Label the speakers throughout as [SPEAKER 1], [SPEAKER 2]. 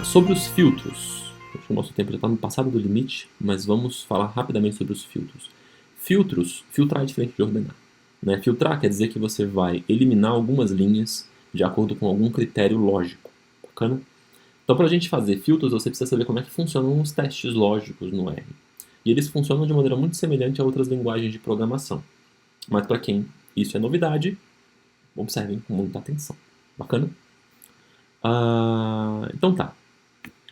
[SPEAKER 1] Sobre os filtros, acho que o nosso tempo já está no passado do limite, mas vamos falar rapidamente sobre os filtros. Filtrar é diferente de ordenar, né? Filtrar quer dizer que você vai eliminar algumas linhas de acordo com algum critério lógico. Bacana? Então, para a gente fazer filtros, você precisa saber como é que funcionam os testes lógicos no R. E eles funcionam de maneira muito semelhante a outras linguagens de programação. Mas para quem isso é novidade, observem com muita atenção. Bacana? Então tá.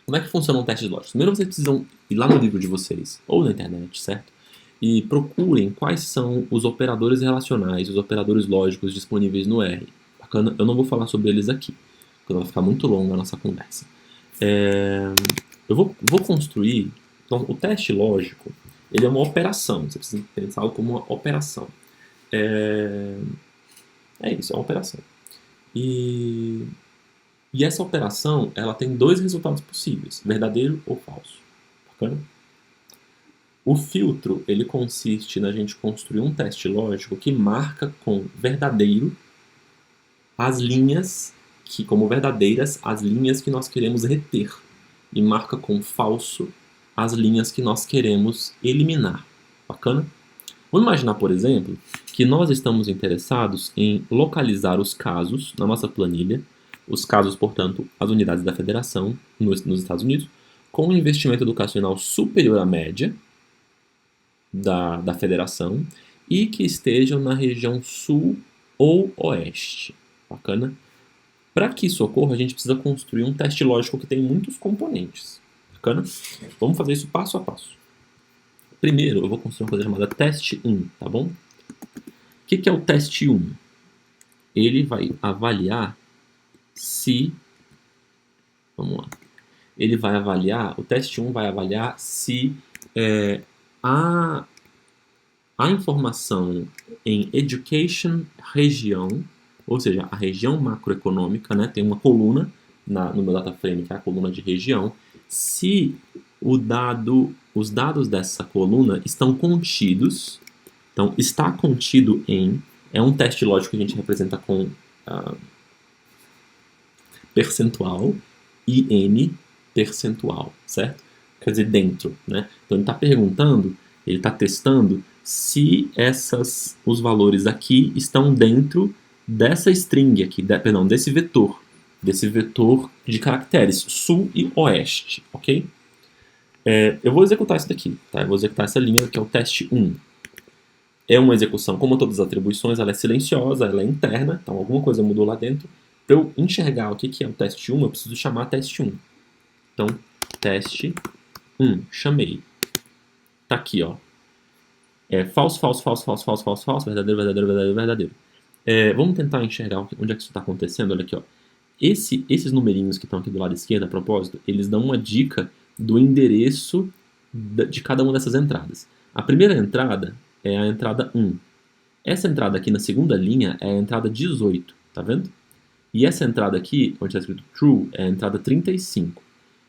[SPEAKER 1] Como é que funcionam testes lógicos? Primeiro vocês precisam ir lá no livro de vocês, ou na internet, certo? E procurem quais são os operadores relacionais, os operadores lógicos disponíveis no R. Bacana? Eu não vou falar sobre eles aqui, porque vai ficar muito longa a nossa conversa. Eu vou construir... Então, o teste lógico, ele é uma operação. Você precisa pensá-lo como uma operação. É isso, é uma operação. E essa operação, ela tem dois resultados possíveis, verdadeiro ou falso. Bacana? O filtro, ele consiste na gente construir um teste lógico que marca com verdadeiro as linhas, como verdadeiras, as linhas que nós queremos reter. E marca com falso as linhas que nós queremos eliminar. Bacana? Vamos imaginar, por exemplo, que nós estamos interessados em localizar os casos na nossa planilha, os casos, portanto, as unidades da federação nos Estados Unidos, com um investimento educacional superior à média da federação e que estejam na região sul ou oeste. Bacana? Para que isso ocorra, a gente precisa construir um teste lógico que tem muitos componentes. Bacana? Vamos fazer isso passo a passo. Primeiro, eu vou construir uma coisa chamada teste 1, tá bom? O que é o teste 1? Ele vai avaliar se... Vamos lá. O teste 1 vai avaliar se a informação em education região, ou seja, a região macroeconômica, né, tem uma coluna no meu data frame, que é a coluna de região, se os dados dessa coluna estão contidos. Então, está contido em... É um teste lógico que a gente representa com percentual, IN percentual, certo? Quer dizer, dentro, né? Então, ele está perguntando, ele está testando se os valores aqui estão dentro dessa string aqui, desse vetor de caracteres, sul e oeste, ok? Eu vou executar isso daqui, tá? Eu vou executar essa linha que é o teste 1. É uma execução, como todas as atribuições, ela é silenciosa, ela é interna, então alguma coisa mudou lá dentro. Para eu enxergar o que é o teste 1, eu preciso chamar teste 1. Então, teste 1, chamei. Tá aqui, ó. Falso, falso, falso, falso, falso, falso, falso, verdadeiro, verdadeiro, verdadeiro, verdadeiro. Vamos tentar enxergar onde é que isso está acontecendo. Olha aqui, ó. Esses numerinhos que estão aqui do lado esquerdo, a propósito, eles dão uma dica do endereço de cada uma dessas entradas. A primeira entrada é a entrada 1. Essa entrada aqui na segunda linha é a entrada 18, tá vendo? E essa entrada aqui, onde está escrito true, é a entrada 35.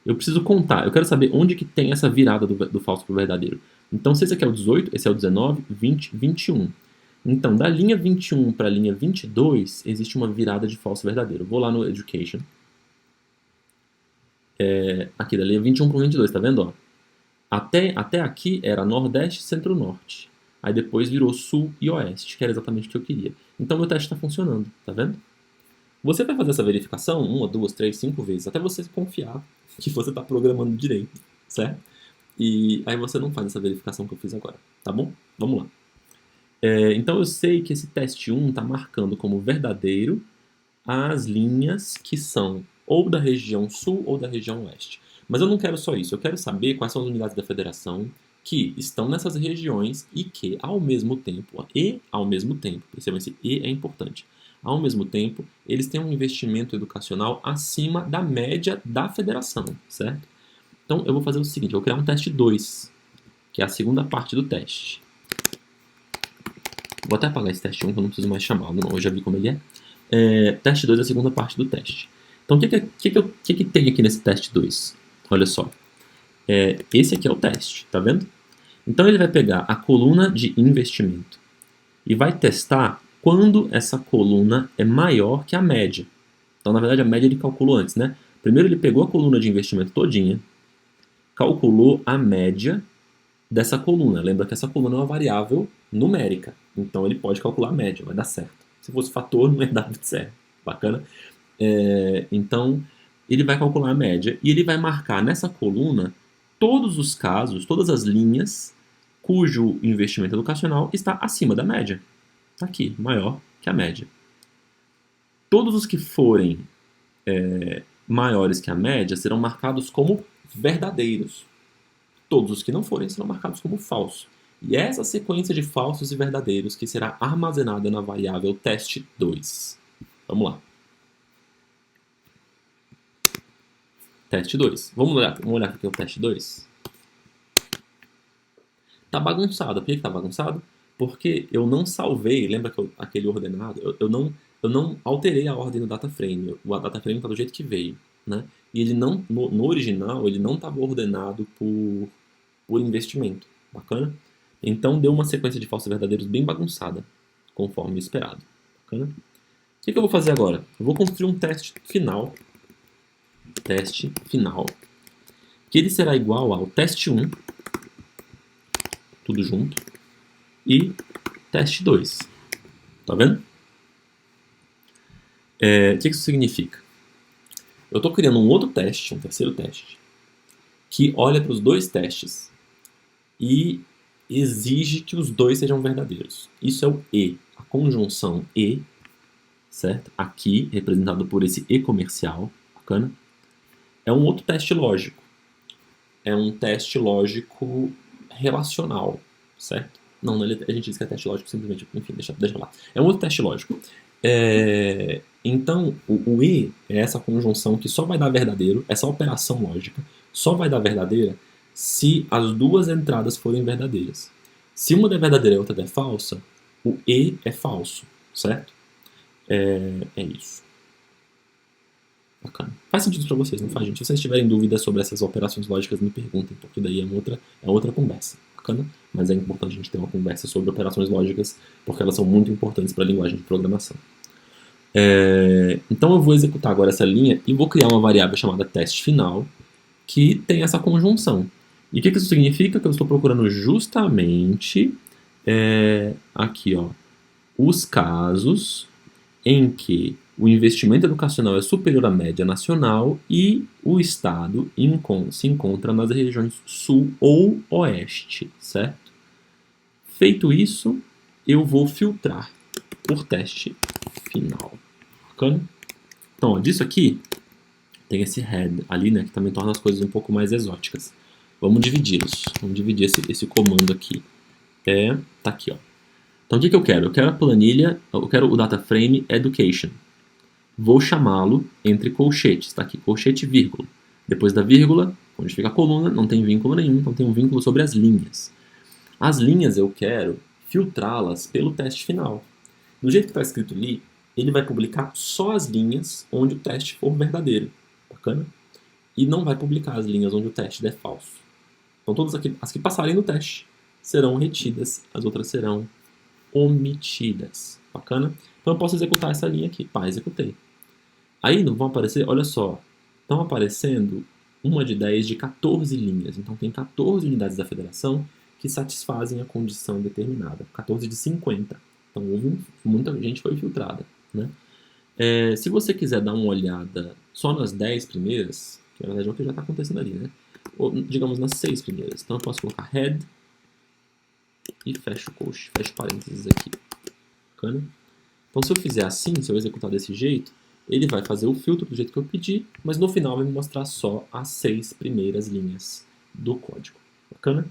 [SPEAKER 1] Eu preciso contar, eu quero saber onde que tem essa virada do falso para o verdadeiro. Então, se esse aqui é o 18, esse é o 19, 20, 21. Então, da linha 21 para a linha 22, existe uma virada de falso verdadeiro. Vou lá no Education. Aqui, da linha 21 para 22, tá vendo? Ó? Até aqui era Nordeste, Centro-Norte. Aí depois virou Sul e Oeste, que era exatamente o que eu queria. Então, meu teste está funcionando, tá vendo? Você vai fazer essa verificação 1, 2, 3, 5 vezes, até você confiar que você está programando direito, certo? E aí você não faz essa verificação que eu fiz agora, tá bom? Vamos lá. Então eu sei que esse teste 1 está marcando como verdadeiro as linhas que são ou da região sul ou da região oeste. Mas eu não quero só isso, eu quero saber quais são as unidades da federação que estão nessas regiões e que, ao mesmo tempo, percebam, esse E é importante, ao mesmo tempo, eles têm um investimento educacional acima da média da federação, certo? Então eu vou fazer o seguinte, eu vou criar um teste 2, que é a segunda parte do teste. Vou até apagar esse teste 1, que eu não preciso mais chamá-lo, não, eu já vi como ele é. Teste 2 é a segunda parte do teste. Então, o que tem aqui nesse teste 2? Olha só. Esse aqui é o teste, tá vendo? Então, ele vai pegar a coluna de investimento e vai testar quando essa coluna é maior que a média. Então, na verdade, a média ele calculou antes, né? Primeiro ele pegou a coluna de investimento todinha, calculou a média dessa coluna. Lembra que essa coluna é uma variável numérica, então ele pode calcular a média, vai dar certo. Se fosse fator, não ia dar muito certo. Bacana? Então, ele vai calcular a média e ele vai marcar nessa coluna todos os casos, todas as linhas cujo investimento educacional está acima da média. Está aqui, maior que a média. Todos os que forem maiores que a média serão marcados como verdadeiros. Todos os que não forem serão marcados como falso. E é essa sequência de falsos e verdadeiros que será armazenada na variável teste2. Vamos lá. Teste 2. Vamos olhar aqui o teste 2. Tá bagunçado. Por que tá bagunçado? Porque eu não salvei, lembra que aquele ordenado, eu não alterei a ordem do data frame. O data frame está do jeito que veio, né? E ele não, no original, ele não estava ordenado por investimento. Bacana? Então deu uma sequência de falsos e verdadeiros bem bagunçada, conforme esperado. Bacana? O que eu vou fazer agora? Eu vou construir um teste final, que ele será igual ao teste 1, tudo junto, e teste 2. Tá vendo? O que isso significa? Eu estou criando um outro teste, um terceiro teste, que olha para os dois testes e exige que os dois sejam verdadeiros. Isso é o E, a conjunção E, certo? Aqui, representado por esse E comercial, bacana? É um outro teste lógico. É um teste lógico relacional, certo? Não, a gente diz que é teste lógico simplesmente, enfim, deixa lá. É um outro teste lógico. Então, o E é essa conjunção que só vai dar verdadeiro, essa operação lógica só vai dar verdadeira se as duas entradas forem verdadeiras. Se uma é verdadeira e a outra é falsa, o E é falso, certo? É isso. Bacana. Faz sentido para vocês, não faz, gente? Se vocês tiverem dúvidas sobre essas operações lógicas, me perguntem, porque daí é outra conversa. Bacana? Mas é importante a gente ter uma conversa sobre operações lógicas, porque elas são muito importantes para a linguagem de programação. Então eu vou executar agora essa linha e vou criar uma variável chamada teste final, que tem essa conjunção. E o que isso significa? Que eu estou procurando justamente aqui, ó, os casos em que o investimento educacional é superior à média nacional e o Estado se encontra nas regiões sul ou oeste, certo? Feito isso, eu vou filtrar por teste final. Bacana? Então, ó, disso aqui, tem esse head ali, né, que também torna as coisas um pouco mais exóticas. Vamos dividi-los. Vamos dividir esse comando aqui. Tá aqui, ó. Então, o que eu quero? Eu quero a planilha, eu quero o data frame education. Vou chamá-lo entre colchetes, tá aqui, colchete, vírgula. Depois da vírgula, onde fica a coluna, não tem vínculo nenhum, então tem um vínculo sobre as linhas. As linhas eu quero filtrá-las pelo teste final. Do jeito que está escrito ali, ele vai publicar só as linhas onde o teste for verdadeiro. Bacana? E não vai publicar as linhas onde o teste der falso. Então todas as que passarem no teste serão retidas, as outras serão omitidas. Bacana? Então eu posso executar essa linha aqui. Pá, executei. Aí não vão aparecer, olha só, estão aparecendo uma de 10 de 14 linhas. Então tem 14 unidades da federação que satisfazem a condição determinada. 14 de 50. Então muita gente foi filtrada, né? Se você quiser dar uma olhada só nas 10 primeiras, que na verdade é o que já está acontecendo ali, né? Ou digamos nas 6 primeiras. Então eu posso colocar head e fecho parênteses aqui. Bacana? Então se eu fizer assim, se eu executar desse jeito, ele vai fazer o filtro do jeito que eu pedi, mas no final vai me mostrar só as 6 primeiras linhas do código. Bacana?